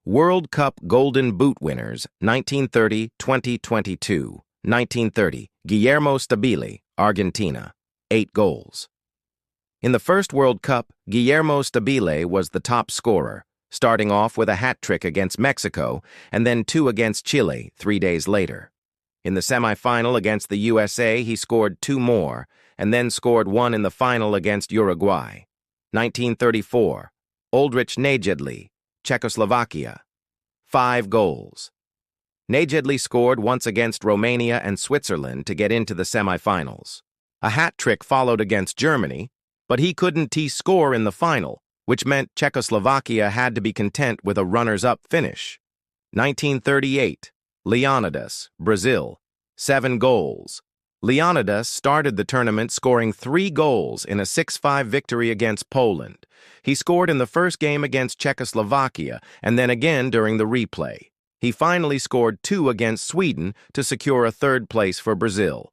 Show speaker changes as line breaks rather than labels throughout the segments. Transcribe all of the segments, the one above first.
World Cup Golden Boot winners 1930, 2022. 1930, Guillermo Stabile, Argentina, 8 goals. In the first World Cup, Guillermo Stabile was the top scorer, starting off with a hat trick against Mexico and then 2 against Chile 3 days later. In the semi-final against the USA, he scored 2 more and then scored 1 in the final against Uruguay. 1934, Oldrich Nejedly, Czechoslovakia, 5 goals. Nejedly scored once against Romania and Switzerland to get into the semi-finals. A hat trick followed against Germany, but he couldn't score in the final, which meant Czechoslovakia had to be content with a runners-up finish. 1938, Leonidas, Brazil, 7 goals. Leonidas started the tournament scoring 3 goals in a 6-5 victory against Poland. He scored in the first game against Czechoslovakia and then again during the replay. He finally scored 2 against Sweden to secure a 3rd place for Brazil.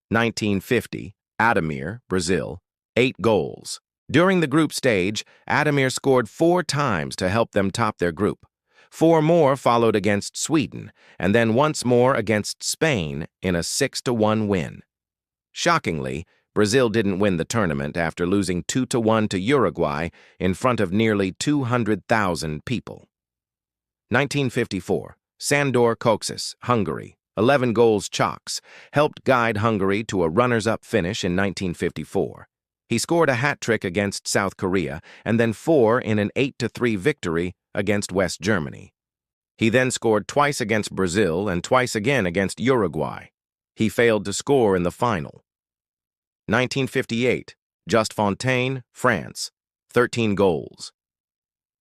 1950, Ademir, Brazil, 8 goals. During the group stage, Ademir scored 4 times to help them top their group. 4 more followed against Sweden, and then once more against Spain in a 6-1 win. Shockingly, Brazil didn't win the tournament after losing 2-1 to Uruguay in front of nearly 200,000 people. 1954, Sandor Kocsis, Hungary, 11 goals Csoks, helped guide Hungary to a runners-up finish in 1954. He scored a hat trick against South Korea and then 4 in an 8-3 victory against West Germany. He then scored twice against Brazil and twice again against Uruguay. He failed to score in the final. 1958, Just Fontaine, France, 13 goals.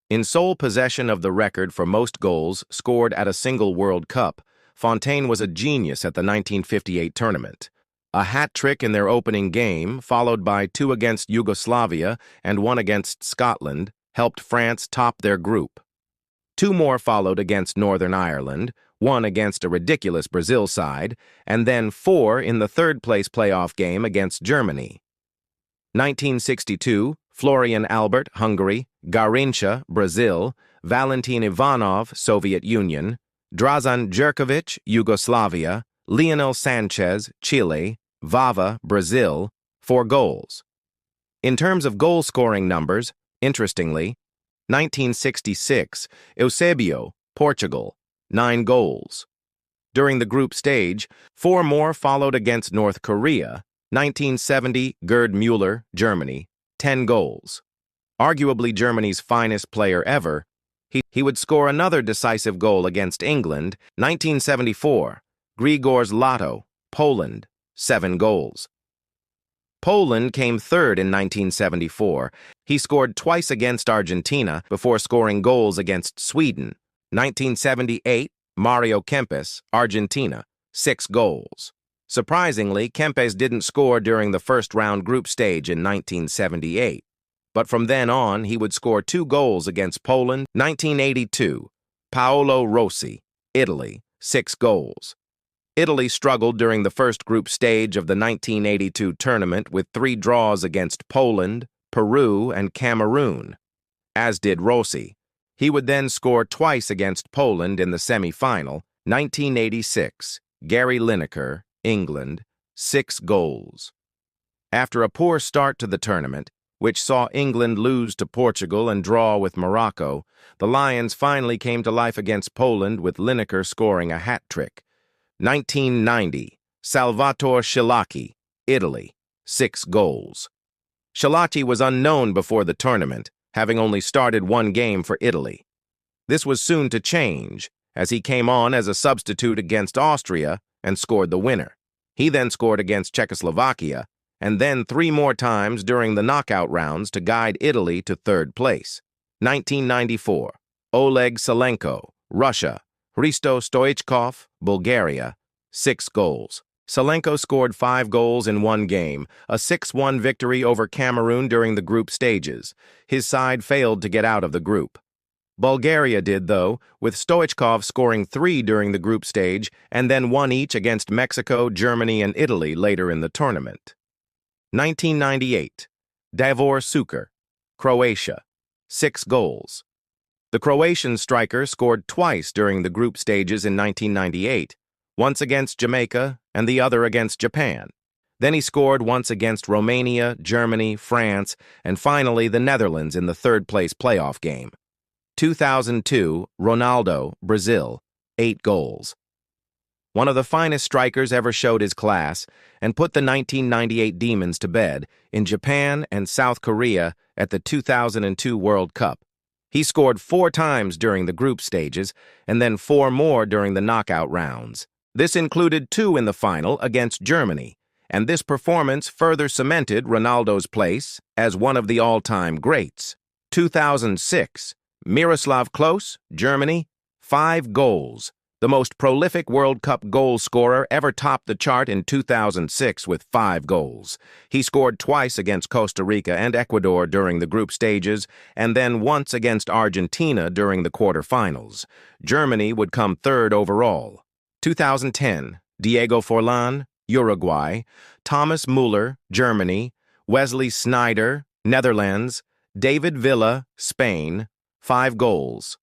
In sole possession of the record for most goals scored at a single World Cup, Fontaine was a genius at the 1958 tournament. A hat trick in their opening game, followed by 2 against Yugoslavia and 1 against Scotland, helped France top their group. 2 more followed against Northern Ireland, 1 against a ridiculous Brazil side, and then 4 in the 3rd-place playoff game against Germany. 1962, Florian Albert, Hungary, Garrincha, Brazil, Valentin Ivanov, Soviet Union, Dražan Jerković, Yugoslavia, Lionel Sanchez, Chile, Vava, Brazil, 4 goals. In terms of goal-scoring numbers, interestingly, 1966, Eusebio, Portugal, 9 goals. During the group stage, 4 more followed against North Korea. 1970, Gerd Müller, Germany, 10 goals. Arguably Germany's finest player ever, he would score another decisive goal against England. 1974, Grzegorz Lato, Poland, 7 goals. Poland came 3rd in 1974. He scored twice against Argentina before scoring goals against Sweden. 1978, Mario Kempes, Argentina, 6 goals. Surprisingly, Kempes didn't score during the first-round group stage in 1978. But from then on, he would score 2 goals against Poland. 1982, Paolo Rossi, Italy, 6 goals. Italy struggled during the first group stage of the 1982 tournament with 3 draws against Poland, Peru, and Cameroon, as did Rossi. He would then score twice against Poland in the semi-final. 1986, Gary Lineker, England, 6 goals. After a poor start to the tournament, which saw England lose to Portugal and draw with Morocco, the Lions finally came to life against Poland with Lineker scoring a hat trick. 1990, Salvatore Schillaci, Italy, 6 goals. Schillaci was unknown before the tournament, having only started 1 game for Italy. This was soon to change, as he came on as a substitute against Austria and scored the winner. He then scored against Czechoslovakia, and then 3 more times during the knockout rounds to guide Italy to 3rd place. 1994, Oleg Salenko, Russia, Hristo Stoichkov, Bulgaria, 6 goals. Salenko scored 5 goals in 1 game, a 6-1 victory over Cameroon during the group stages. His side failed to get out of the group. Bulgaria did, though, with Stoichkov scoring 3 during the group stage and then 1 each against Mexico, Germany, and Italy later in the tournament. 1998, Davor Suker, Croatia, 6 goals. The Croatian striker scored twice during the group stages in 1998, once against Jamaica and the other against Japan. Then he scored once against Romania, Germany, France, and finally the Netherlands in the third-place playoff game. 2002, Ronaldo, Brazil, 8 goals. One of the finest strikers ever showed his class and put the 1998 Demons to bed in Japan and South Korea at the 2002 World Cup. He scored 4 times during the group stages and then 4 more during the knockout rounds. This included 2 in the final against Germany, and this performance further cemented Ronaldo's place as one of the all-time greats. 2006, Miroslav Klose, Germany, 5 goals. The most prolific World Cup goal scorer ever topped the chart in 2006 with 5 goals. He scored twice against Costa Rica and Ecuador during the group stages, and then once against Argentina during the quarterfinals. Germany would come third overall. 2010, Diego Forlan, Uruguay, Thomas Müller, Germany, Wesley Sneijder, Netherlands, David Villa, Spain, 5 goals.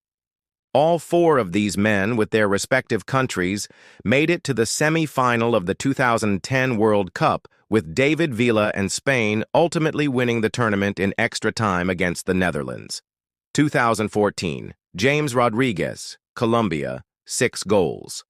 All 4 of these men, with their respective countries, made it to the semi-final of the 2010 World Cup, with David Villa and Spain ultimately winning the tournament in extra time against the Netherlands. 2014, James Rodriguez, Colombia, 6 goals.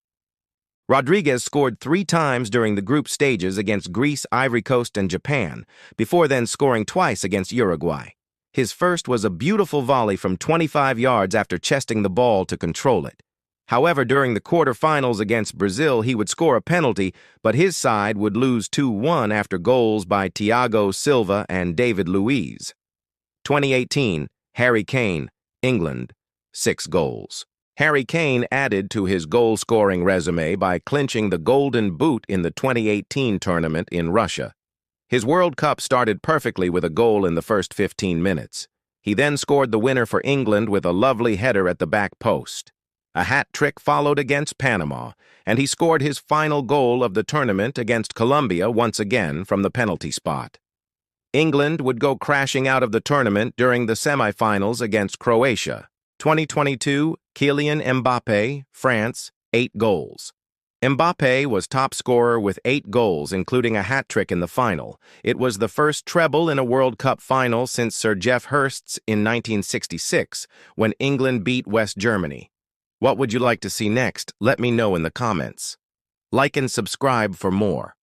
Rodriguez scored 3 times during the group stages against Greece, Ivory Coast, and Japan, before then scoring twice against Uruguay. His first was a beautiful volley from 25 yards after chesting the ball to control it. However, during the quarterfinals against Brazil, he would score a penalty, but his side would lose 2-1 after goals by Thiago Silva and David Luiz. 2018, Harry Kane, England, 6 goals. Harry Kane added to his goal-scoring resume by clinching the Golden Boot in the 2018 tournament in Russia. His World Cup started perfectly with a goal in the first 15 minutes. He then scored the winner for England with a lovely header at the back post. A hat trick followed against Panama, and he scored his final goal of the tournament against Colombia once again from the penalty spot. England would go crashing out of the tournament during the semifinals against Croatia. 2022, Kylian Mbappé, France, 8 goals. Mbappé was top scorer with 8 goals, including a hat trick in the final. It was the first treble in a World Cup final since Sir Geoff Hurst's in 1966, when England beat West Germany. What would you like to see next? Let me know in the comments. Like and subscribe for more.